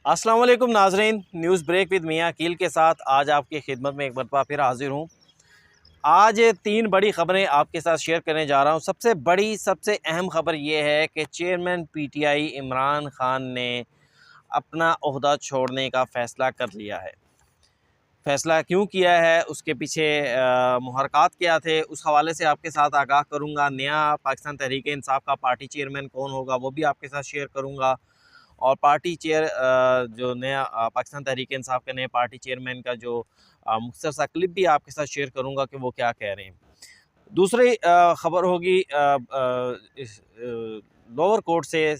अस्सलाम वालेकुम नाजरीन, न्यूज़ ब्रेक विद मियां अकील के साथ आज आपकी खिदमत में एक मरतबा फिर हाजिर हूँ। आज तीन बड़ी ख़बरें आपके साथ शेयर करने जा रहा हूँ। सबसे बड़ी, सबसे अहम ख़बर ये है कि चेयरमैन पीटीआई इमरान खान ने अपना ओहदा छोड़ने का फ़ैसला कर लिया है। फ़ैसला क्यों किया है, उसके पीछे मुहरक़ात क्या थे, उस हवाले से आपके साथ आगाह करूँगा। नया पाकिस्तान तहरीक-ए-इंसाफ़ का पार्टी चेयरमैन कौन होगा, वो भी आपके साथ शेयर करूँगा। और पार्टी चेयर जो नया पाकिस्तान तहरीक इंसाफ के नए पार्टी चेयरमैन का जो मुख्तसर सा क्लिप भी आपके साथ शेयर करूंगा कि वो क्या कह रहे हैं। दूसरी खबर होगी इस लोअर कोर्ट से,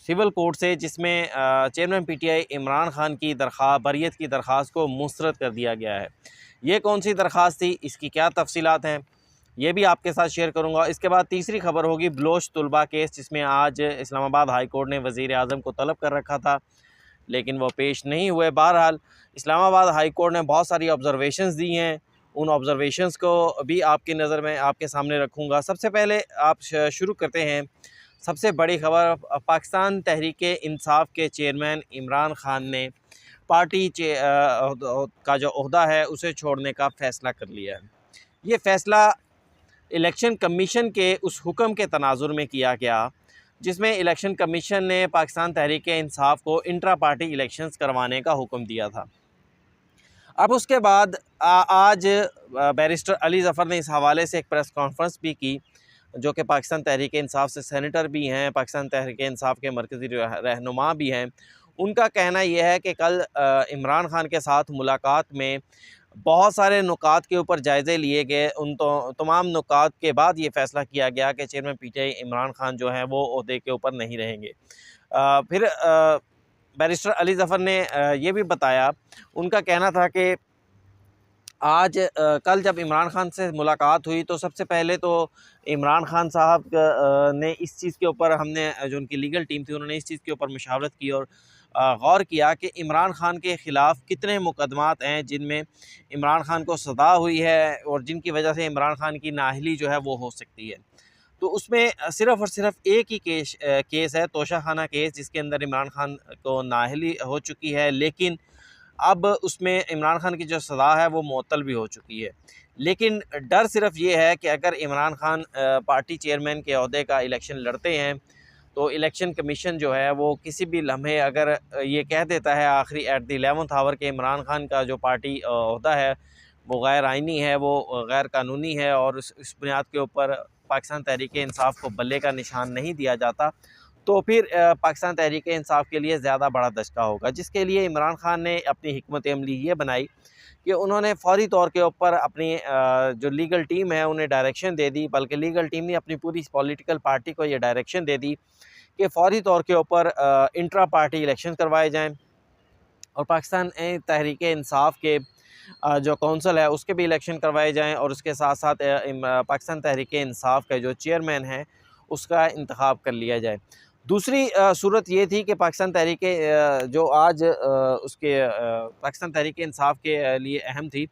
सिविल कोर्ट से, जिसमें चेयरमैन पीटीआई इमरान खान की बरियत की दरख्वास्त को मुस्तरद कर दिया गया है। ये कौन सी दरख्वास्त थी, इसकी क्या तफसीलात हैं, ये भी आपके साथ शेयर करूंगा। इसके बाद तीसरी खबर होगी बलोच तलबा केस, जिसमें आज इस्लामाबाद हाई कोर्ट ने वज़ीर आज़म को तलब कर रखा था, लेकिन वो पेश नहीं हुए। बहरहाल इस्लामाबाद हाई कोर्ट ने बहुत सारी ऑब्जर्वेशंस दी हैं, उन ऑब्जर्वेशंस को भी आपकी नज़र में आपके सामने रखूँगा। सबसे पहले आप शुरू करते हैं सबसे बड़ी खबर। पाकिस्तान तहरीक इंसाफ के चेयरमैन इमरान खान ने पार्टी का जो ओहदा है उसे छोड़ने का फ़ैसला कर लिया है। ये फ़ैसला इलेक्शन कमीशन के उस हुक्म के तनाजुर में किया गया, जिसमें इलेक्शन कमीशन ने पाकिस्तान तहरीक इंसाफ को इंट्रा पार्टी इलेक्शंस करवाने का हुक्म दिया था। अब उसके बाद आज बैरिस्टर अली ज़फ़र ने इस हवाले से एक प्रेस कॉन्फ्रेंस भी की, जो कि पाकिस्तान तहरीक इंसाफ से सेनेटर भी हैं, पाकिस्तान तहरीक इंसाफ के मरकज़ी रहनुमा भी हैं। उनका कहना यह है कि कल इमरान खान के साथ मुलाकात में बहुत सारे नुकात के ऊपर जायज़े लिए गए। उन तमाम नुकात के बाद ये फ़ैसला किया गया कि चेयरमैन पीटीआई इमरान खान जो हैं वो ओहदे के ऊपर नहीं रहेंगे। फिर बैरिस्टर अली ज़फ़र ने ये भी बताया, उनका कहना था कि आज कल जब इमरान खान से मुलाकात हुई तो सबसे पहले तो इमरान खान साहब ने इस चीज़ के ऊपर, हमने जो उनकी लीगल टीम थी उन्होंने इस चीज़ के ऊपर मशावरत की और गौर किया कि इमरान खान के ख़िलाफ़ कितने मुकदमात हैं जिनमें इमरान खान को सज़ा हुई है और जिनकी वजह से इमरान खान की नाअहली जो है वो हो सकती है। तो उसमें सिर्फ़ और सिर्फ एक ही केस है, तोशाखाना केस, जिसके अंदर इमरान खान को नाअहली हो चुकी है, लेकिन अब उसमें इमरान खान की जो सज़ा है वो मुअत्तल भी हो चुकी है। लेकिन डर सिर्फ़ ये है कि अगर इमरान खान पार्टी चेयरमैन के ओहदे का इलेक्शन लड़ते हैं तो इलेक्शन कमीशन जो है वो किसी भी लम्हे अगर ये कह देता है आखिरी एट द 11th आवर के इमरान खान का जो पार्टी ओहदा है वो गैर आइनी है, वो गैर कानूनी है और इस बुनियाद के ऊपर पाकिस्तान तहरीक इंसाफ को बल्ले का निशान नहीं दिया जाता, तो फिर पाकिस्तान तहरीक इंसाफ के लिए ज़्यादा बड़ा दचका होगा। जिसके लिए इमरान खान ने अपनी हिकमत अमली ये बनाई कि उन्होंने फ़ौरी तौर के ऊपर अपनी जो लीगल टीम है उन्हें डायरेक्शन दे दी, बल्कि लीगल टीम ने अपनी पूरी पॉलिटिकल पार्टी को ये डायरेक्शन दे दी कि फ़ौरी तौर के ऊपर इंट्रा पार्टी इलेक्शन करवाए जाएँ और पाकिस्तान तहरीक इंसाफ के जो कौंसल है उसके भी इलेक्शन करवाए जाएँ और उसके साथ साथ पाकिस्तान तहरीक इंसाफ का जो चेयरमैन है उसका इंतखाब कर लिया जाए। दूसरी सूरत ये थी कि पाकिस्तान तहरीक जो आज उसके पाकिस्तान तहरीक इंसाफ के लिए अहम थी,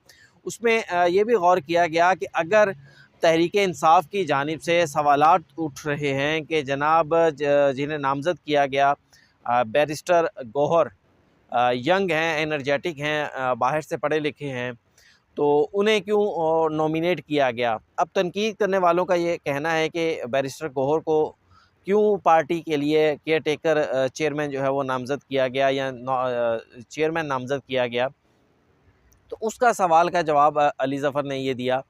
उसमें ये भी गौर किया गया कि अगर तहरीक इंसाफ की जानिब से सवालात उठ रहे हैं कि जनाब जिन्हें नामज़द किया गया बैरिस्टर गौहर यंग हैं, एनर्जेटिक हैं, बाहर से पढ़े लिखे हैं, तो उन्हें क्यों नॉमिनेट किया गया। अब तनकीद करने वालों का ये कहना है कि बैरिस्टर गौहर को क्यों पार्टी के लिए केयर टेकर चेयरमैन जो है वो नामज़द किया गया या चेयरमैन नामज़द किया गया। तो उसका सवाल का जवाब अली ज़फ़र ने ये दिया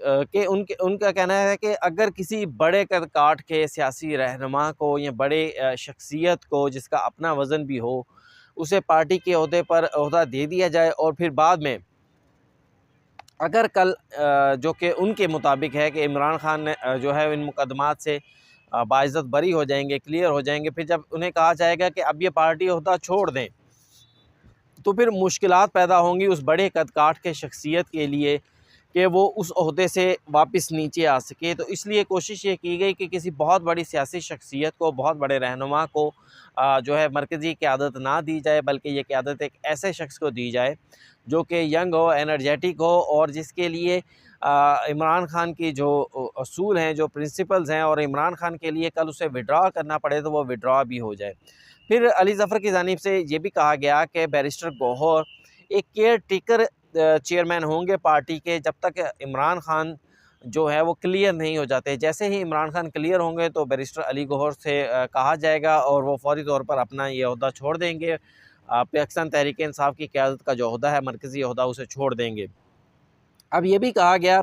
कि उनका कहना है कि अगर किसी बड़े कद काठ के सियासी रहनुमा को या बड़े शख्सियत को जिसका अपना वज़न भी हो, उसे पार्टी के ओहदे पर ओहदा दे दिया जाए और फिर बाद में अगर कल जो कि उनके मुताबिक है कि इमरान खान जो है इन मुकदमात से बाइज़्ज़त बरी हो जाएंगे, क्लियर हो जाएंगे, फिर जब उन्हें कहा जाएगा कि अब ये पार्टी ओहदा छोड़ दें, तो फिर मुश्किलात पैदा होंगी उस बड़े कद काठ के शख्सियत के लिए कि वो उस ओहदे से वापस नीचे आ सके। तो इसलिए कोशिश ये की गई कि किसी बहुत बड़ी सियासी शख्सियत को, बहुत बड़े रहनुमा को जो है मरकज़ी क़यादत ना दी जाए, बल्कि ये क़यादत एक ऐसे शख्स को दी जाए जो कि यंग हो, एनर्जेटिक हो और जिसके लिए इमरान खान की जो असूल हैं, जो प्रिंसिपल्स हैं और इमरान खान के लिए कल उसे विड्रॉ करना पड़े तो वो विड्रॉ भी हो जाए। फिर अली ज़फ़र की जानिब से ये भी कहा गया कि बैरिस्टर गौहर एक केयर टेकर चेयरमैन होंगे पार्टी के, जब तक इमरान खान जो है वो क्लियर नहीं हो जाते। जैसे ही इमरान खान क्लियर होंगे तो बैरिस्टर अली गौहर से कहा जाएगा और वो फ़ौरी तौर पर अपना ये ओहदा छोड़ देंगे। पाकिस्तान तहरीक इंसाफ की क़यादत का जो ओहदा है, मरकज़ी ओहदा, उसे छोड़ देंगे। अब ये भी कहा गया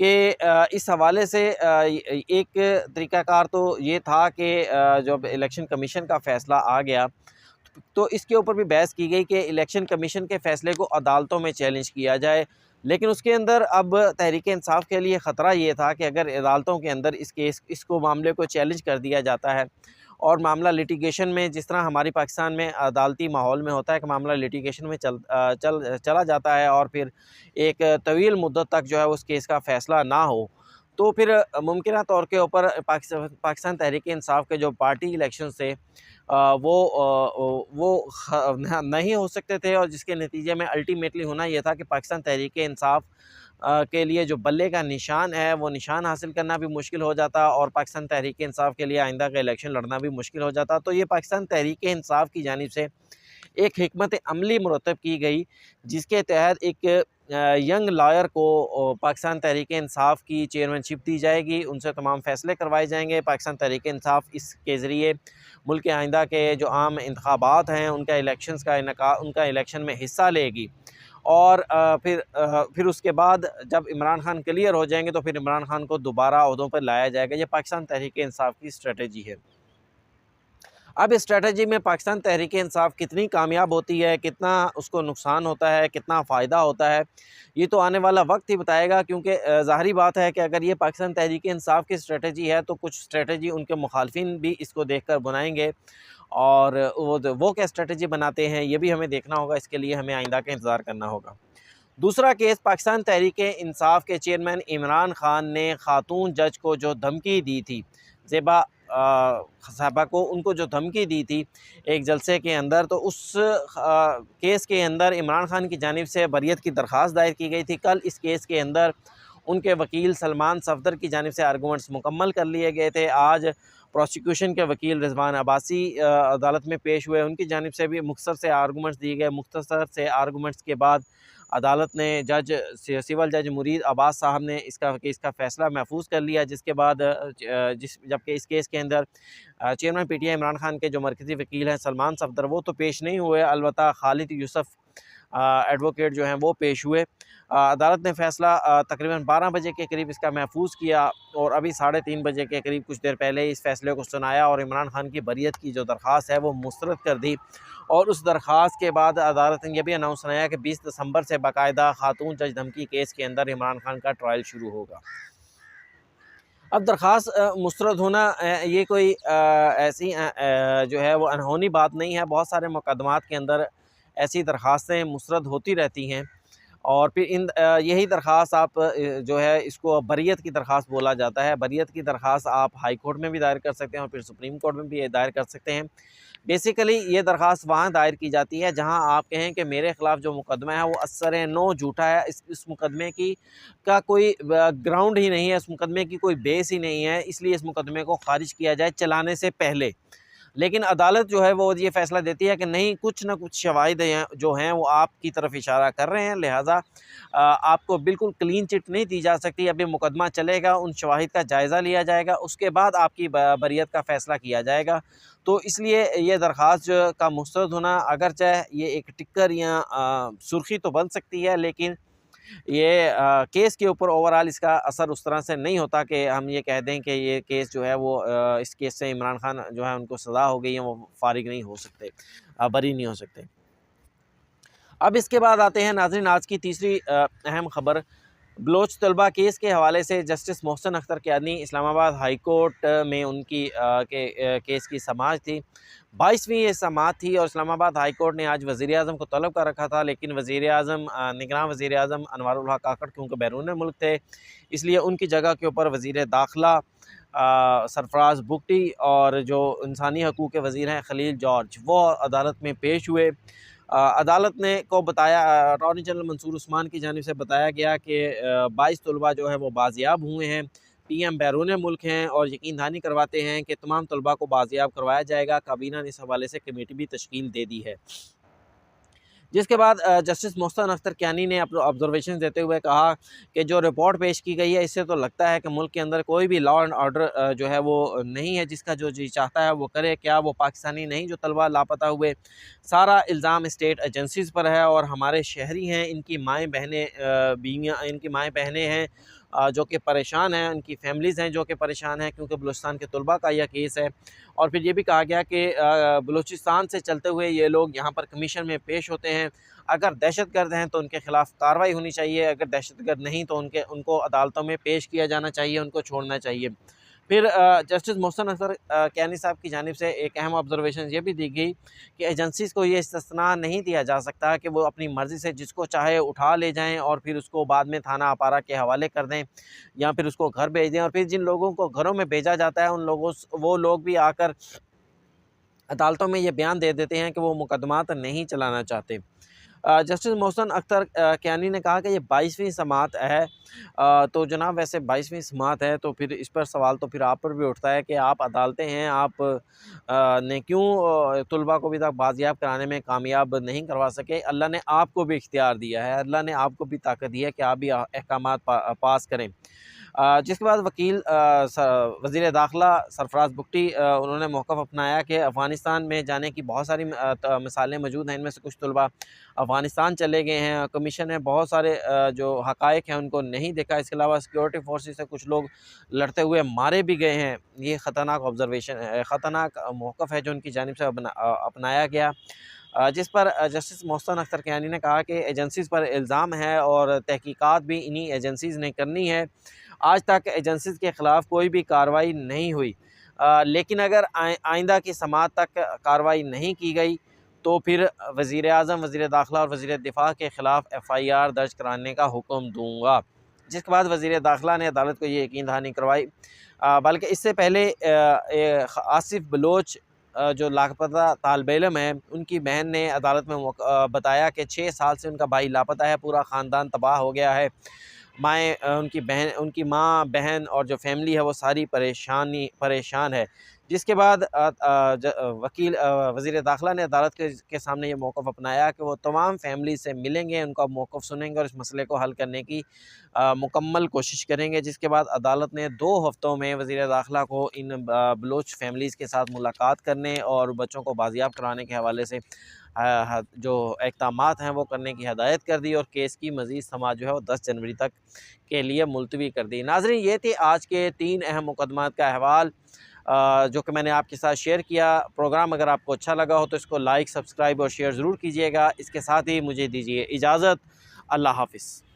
कि इस हवाले से एक तरीक़ाकार तो ये था कि जब इलेक्शन कमीशन का फ़ैसला आ गया तो इसके ऊपर भी बहस की गई कि इलेक्शन कमीशन के फ़ैसले को अदालतों में चैलेंज किया जाए। लेकिन उसके अंदर अब तहरीक इंसाफ के लिए ख़तरा ये था कि अगर अदालतों के अंदर इसको मामले को चैलेंज कर दिया जाता है और मामला लिटिगेशन में, जिस तरह हमारी पाकिस्तान में अदालती माहौल में होता है कि मामला लिटिगेशन में चला जाता है और फिर एक तवील मुद्दत तक जो है उस केस का फ़ैसला ना हो, तो फिर मुमकिना तौर के ऊपर पाकिस्तान तहरीक इंसाफ के जो पार्टी इलेक्शन थे वो नहीं हो सकते थे, और जिसके नतीजे में अल्टीमेटली होना ये था कि पाकिस्तान तहरीक इंसाफ के लिए जो बल्ले का निशान है वो निशान हासिल करना भी मुश्किल हो जाता और पाकिस्तान तहरीक इंसाफ के लिए आइंदा का इलेक्शन लड़ना भी मुश्किल हो जाता। तो ये पाकिस्तान तहरीक इंसाफ की जानिब से एक हिकमत अमली मुरतब की गई, जिसके तहत एक यंग लॉयर को पाकिस्तान तहरीक इंसाफ की चेयरमैनशिप दी जाएगी, उनसे तमाम फ़ैसले करवाए जाएंगे। पाकिस्तान तहरीक इंसाफ इसके ज़रिए मुल्क के आइंदा के जो आम इंतखाबात हैं उनका इलेक्शन में हिस्सा लेगी। और फिर उसके बाद जब इमरान खान क्लियर हो जाएंगे तो फिर इमरान खान को दोबारा ओहदों पर लाया जाएगा। ये पाकिस्तान तहरीक इंसाफ की स्ट्रेटजी है। अब इस स्ट्रेटजी में पाकिस्तान तहरीक इंसाफ कितनी कामयाब होती है, कितना उसको नुकसान होता है, कितना फ़ायदा होता है, ये तो आने वाला वक्त ही बताएगा। क्योंकि ज़ाहिरी बात है कि अगर ये पाकिस्तान तहरीक इंसाफ की स्ट्रेटजी है तो कुछ स्ट्रेटजी उनके मुखालफिन भी इसको देख कर बनाएंगे, और वो क्या स्ट्रेटजी बनाते हैं ये भी हमें देखना होगा। इसके लिए हमें आइंदा का इंतज़ार करना होगा। दूसरा केस, पाकिस्तान तहरीक इंसाफ के चेयरमैन इमरान खान ने खातून जज को जो धमकी दी थी, ज़ेबा साहबा को, उनको जो धमकी दी थी एक जलसे के अंदर, तो उस केस के अंदर इमरान खान की जानिब से बरियत की दरख्वास्त दायर की गई थी। कल इस केस के अंदर उनके वकील सलमान सफदर की जानिब से आर्गूमेंट्स मुकम्मल कर लिए गए थे। आज प्रोसिक्यूशन के वकील रिजवान अब्बासी अदालत में पेश हुए, उनकी जानिब से भी मुख्तसर से आर्गूमेंट्स दिए गए। मुख्तसर से आर्गूमेंट्स के बाद अदालत ने सिविल जज मुरीद अब्बास साहब ने इसका फ़ैसला महफूज कर लिया, जिसके बाद जबकि इस केस के अंदर चेयरमैन पीटीआई इमरान खान के जो मरकज़ी वकील हैं सलमान सफदर, वो तो पेश नहीं हुए, अलबत्ता खालिद यूसुफ एडवोकेट जो हैं वो पेश हुए। अदालत ने फ़ैसला तकरीबन 12 बजे के करीब इसका महफूज किया और अभी 3:30 बजे के करीब कुछ देर पहले इस फ़ैसले को सुनाया और इमरान खान की बरियत की जो दरख्वास्त है वो मुस्तरद कर दी। और उस दरख्वास्त के बाद अदालत ने यह भी अनाउंस कराया कि 20 दिसंबर से बाकायदा खातून जज धमकी केस के अंदर इमरान खान का ट्रायल शुरू होगा। अब दरख्वास्त मुस्तरद होना ये कोई ऐसी जो है वो अनहोनी बात नहीं है। बहुत सारे मुकदमात के अंदर ऐसी दरख्वास्तें मुस्तरद होती रहती हैं और फिर यही दरख्वास्त आप जो है इसको बरियत की दरख्वास्त बोला जाता है। बरियत की दरख्वास्त आप हाई कोर्ट में भी दायर कर सकते हैं और फिर सुप्रीम कोर्ट में भी दायर कर सकते हैं। बेसिकली ये दरख्वास्त वहाँ दायर की जाती है जहाँ आप कहें कि मेरे ख़िलाफ़ जो मुकदमा है वो असर नो झूठा है, इस मुकदमे की का कोई ग्राउंड ही नहीं है, इस मुकदमे की कोई बेस ही नहीं है, इसलिए इस मुकदमे को ख़ारिज किया जाए चलाने से पहले। लेकिन अदालत जो है वो ये फ़ैसला देती है कि नहीं, कुछ ना कुछ शवाहिद जो हैं वो आपकी तरफ इशारा कर रहे हैं, लिहाजा आपको बिल्कुल क्लीन चिट नहीं दी जा सकती। अभी मुकदमा चलेगा, उन शवाहिद का जायज़ा लिया जाएगा, उसके बाद आपकी बरियत का फ़ैसला किया जाएगा। तो इसलिए ये दरख्वास्त का मुस्तरद होना अगरचे ये एक टिक्कर या सुर्खी तो बन सकती है, लेकिन ये केस के ऊपर ओवरऑल इसका असर उस तरह से नहीं होता कि हम ये कह दें कि ये केस जो है वो इस केस से इमरान खान जो है उनको सज़ा हो गई है, वो फारिग नहीं हो सकते, बरी नहीं हो सकते। अब इसके बाद आते हैं नाज़रीन आज की तीसरी अहम ख़बर। बलोच तलबा केस के हवाले से Justice Mohsin Akhtar Kayani Islamabad High Court में उनकी केस की समाअत थी। 22वीं ये समाअत थी और इस्लामाबाद हाई कोर्ट ने आज वज़ीर आज़म को तलब कर रखा था, लेकिन वज़ीर आज़म निगरान वज़ीर आज़म अनवारुल हक काकड़ क्योंकि बैरून मुल्क थे, इसलिए उनकी जगह के ऊपर वज़ीर दाखिला सरफराज बुगटी और जो इंसानी हकूक़ के वज़ीर हैं खलील जॉर्ज, वो अदालत में पेश हुए। अदालत ने को बताया, अटॉर्नी जनरल मंसूर उस्मान की जानिब से बताया गया कि 22 तलबा जो है वो बाजियाब हुए हैं। PM बैरून मुल्क हैं और यकीन दहानी करवाते हैं कि तमाम तलबा को बाजियाब करवाया जाएगा। काबीना ने इस हवाले से कमेटी भी तश्कील दे दी है। जिसके बाद जस्टिस मोहसिन अख्तर कियानी ने अपने ऑब्जर्वेशन देते हुए कहा कि जो रिपोर्ट पेश की गई है इससे तो लगता है कि मुल्क के अंदर कोई भी लॉ एंड ऑर्डर जो है वो नहीं है, जिसका जो जी चाहता है वो करे। क्या वो पाकिस्तानी नहीं जो तलबा लापता हुए? सारा इल्ज़ाम स्टेट एजेंसीज़ पर है और हमारे शहरी हैं, इनकी माएँ बहनें बीवियाँ, इनकी माएँ बहनें हैं जो कि परेशान हैं, उनकी फैमिलीज़ हैं जो कि परेशान हैं, क्योंकि बलूचिस्तान के तलबा का यह केस है। और फिर ये भी कहा गया कि बलूचिस्तान से चलते हुए ये लोग यहाँ पर कमीशन में पेश होते हैं। अगर दहशतगर्द हैं तो उनके ख़िलाफ़ कार्रवाई होनी चाहिए, अगर दहशतगर्द नहीं तो उनको अदालतों में पेश किया जाना चाहिए, उनको छोड़ना चाहिए। फिर जस्टिस मोहसिन अख्तर कियानी साहब की जानिब से एक अहम ऑब्जर्वेशन ये भी दी गई कि एजेंसीज़ को ये इस्तिस्ना नहीं दिया जा सकता कि वो अपनी मर्ज़ी से जिसको चाहे उठा ले जाएँ और फिर उसको बाद में थाना अपारा के हवाले कर दें या फिर उसको घर भेज दें। और फिर जिन लोगों को घरों में भेजा जाता है वो लोग भी आकर अदालतों में ये बयान दे देते हैं कि वो मुकदमात नहीं चलाना चाहते। जस्टिस मोहसिन अख्तर कियानी ने कहा कि ये 22वीं समात है। तो जनाब वैसे 22वीं समात है तो फिर इस पर सवाल तो फिर आप पर भी उठता है कि आप अदालतें हैं, आप ने क्यों तलबा को भी तक बाजियाब कराने में कामयाब नहीं करवा सके? अल्लाह ने आपको भी इख्तियार दिया है, अल्लाह ने आपको भी ताकत दी है कि आप भी अहकामात पास करें। जिसके बाद वकील वज़ीर दाखिला सरफराज बुगटी उन्होंने मौक़िफ़ अपनाया कि अफ़गानिस्तान में जाने की बहुत सारी मिसालें मौजूद हैं। इनमें से कुछ तलबा अफ़गानिस्तान चले गए हैं। कमीशन ने बहुत सारे जो हक़ाइक़ हैं उनको नहीं देखा। इसके अलावा सिक्योरिटी फोर्सेस से कुछ लोग लड़ते हुए मारे भी गए हैं। ये ख़तरनाक ऑब्ज़र्वेशन ख़तरनाक मौक़िफ़ है जो उनकी जानिब से अपनाया गया। जिस पर जस्टिस मोहसिन अख्तर कियानी ने कहा कि एजेंसीज़ पर इल्ज़ाम है और तहकीकात भी इन्हीं एजेंसीज़ ने करनी है। आज तक एजेंसीज़ के ख़िलाफ़ कोई भी कार्रवाई नहीं हुई, लेकिन अगर आइंदा की समात तक कार्रवाई नहीं की गई तो फिर वज़ीर आज़म, वज़ीर दाखिला और वज़ीर दिफ़ा के ख़िलाफ़ FIR दर्ज कराने का हुक्म दूँगा। जिसके बाद वज़ीर दाखिला ने अदालत को ये यकीन दहानी करवाई। बल्कि इससे पहले आसिफ़ बलोच जो लापता तालिब इल्म है, उनकी बहन ने अदालत में बताया कि 6 साल से उनका भाई लापता है, पूरा ख़ानदान तबाह हो गया है। उनकी माँ, बहन और जो फैमिली है वो सारी परेशान है। जिसके बाद वकील वज़ीर दाखिला ने अदालत के सामने ये मौक़िफ़ अपनाया कि वो तमाम फैमिली से मिलेंगे, उनका मौक़िफ़ सुनेंगे और इस मसले को हल करने की मुकम्मल कोशिश करेंगे। जिसके बाद अदालत ने 2 हफ़्तों में वज़ीर दाखिला को इन बलोच फैमिलीज़ के साथ मुलाकात करने और बच्चों को बाजियाब कराने के हवाले से जो इक़दामात हैं वो करने की हदायत कर दी और केस की मज़ीद समाअत जो है वो 10 जनवरी तक के लिए मुलतवी कर दी। नाज़रीन, ये थे आज के 3 अहम मुकदमात का अहवाल जो कि मैंने आपके साथ शेयर किया। प्रोग्राम अगर आपको अच्छा लगा हो तो इसको लाइक, सब्सक्राइब और शेयर ज़रूर कीजिएगा। इसके साथ ही मुझे दीजिए इजाज़त। अल्लाह हाफ़िज़।